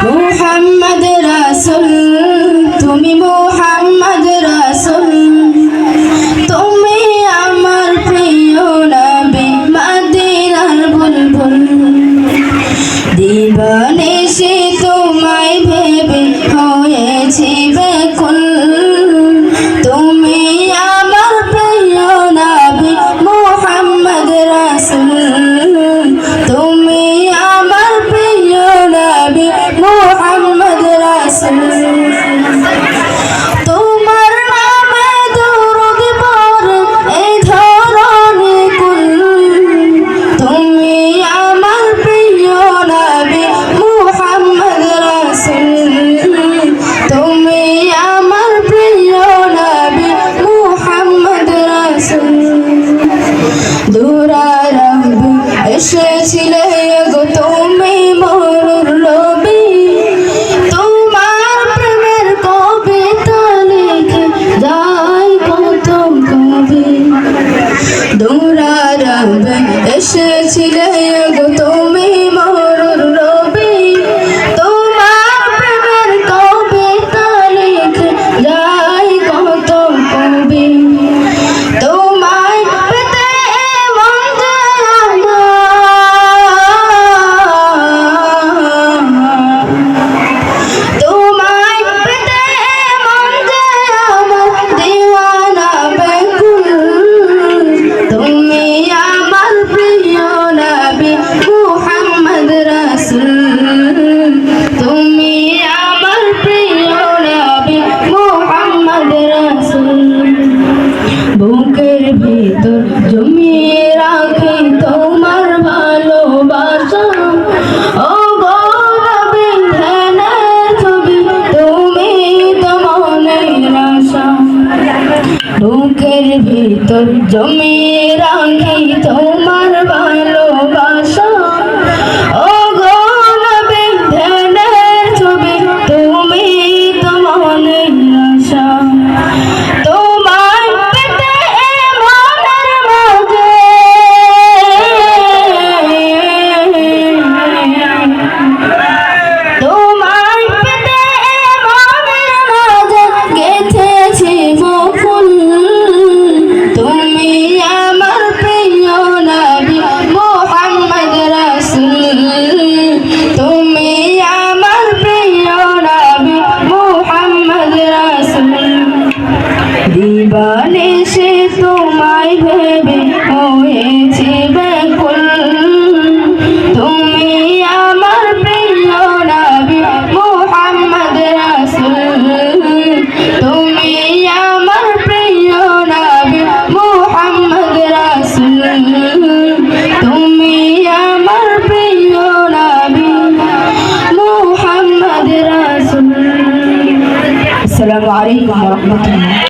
মুহাম্মদ রাসূল তুমি মুহাম্মদ রাসূল তুমি আমার প্রিয় নবী মদিনার বুলবুল দিবানিশি তোমায় ভেবে হয়েছি ব্যাকুল তুমি আমার প্রিয় নবী মুহাম্মদ রাসূল তুমি আমার প্রিয় নবী মুহাম্মদ রাসূল তোমার নামে দরুদ পড়ে এই ধরণী কুল তুমি আমার প্রিয় নবী মুহাম্মদ রাসূল তুমি আমার প্রিয় নবী মুহাম্মদ রাসূল দুরারবে এসেছিলে গো তুমি মোর নবী তোমার প্রেমের কবিতা লিখে যাই কত কবি দুরারবে এসেছিলে গো তুমি মোর নবী তোমার প্রেমের কবিতা লিখে যাই কত কবি তোমায় পেতে মন যায় আমার তোমায় পেতে মন যায় আমার দিওয়ানা ব্যাকুল তুমি আমার প্রিয় নবী মুহাম্মদ রাসূল তুমি আমার প্রিয় নবী মুহাম্মদ রাসূল বুকের ভিতর জমিয়ে রাখি তোমার ভালোবাসা ও গো নবী ধ্যানের ছবি তুমি তো মনের আশা বুকের ভিতর জমিয়ে রাখি তোমার ভালোবাসা ও গো নবী ধ্যানের ছবি তুমি তো মনের আশা তোমায় পেতে মনের মাঝে তোমায় পেতে মনের মাঝে গেঁথেছি ফুল তুমি আমার প্রিয় নবী মুহাম্মদ রাসূল তুমি আমার প্রিয় নবী মুহাম্মদ রাসূল দিবানিশি তোমায় ভেবে হয়েছি ব্যাকুল তুমি আমার প্রিয় নবী মুহাম্মদ রাসূল তুমি আমার প্রিয় নবী মুহাম্মদ রাসূল তুমি আমার প্রিয় নবী মুহাম্মদ রাসূল। আসসালামু আলাইকুম ওয়া রাহমাতুল্লাহ।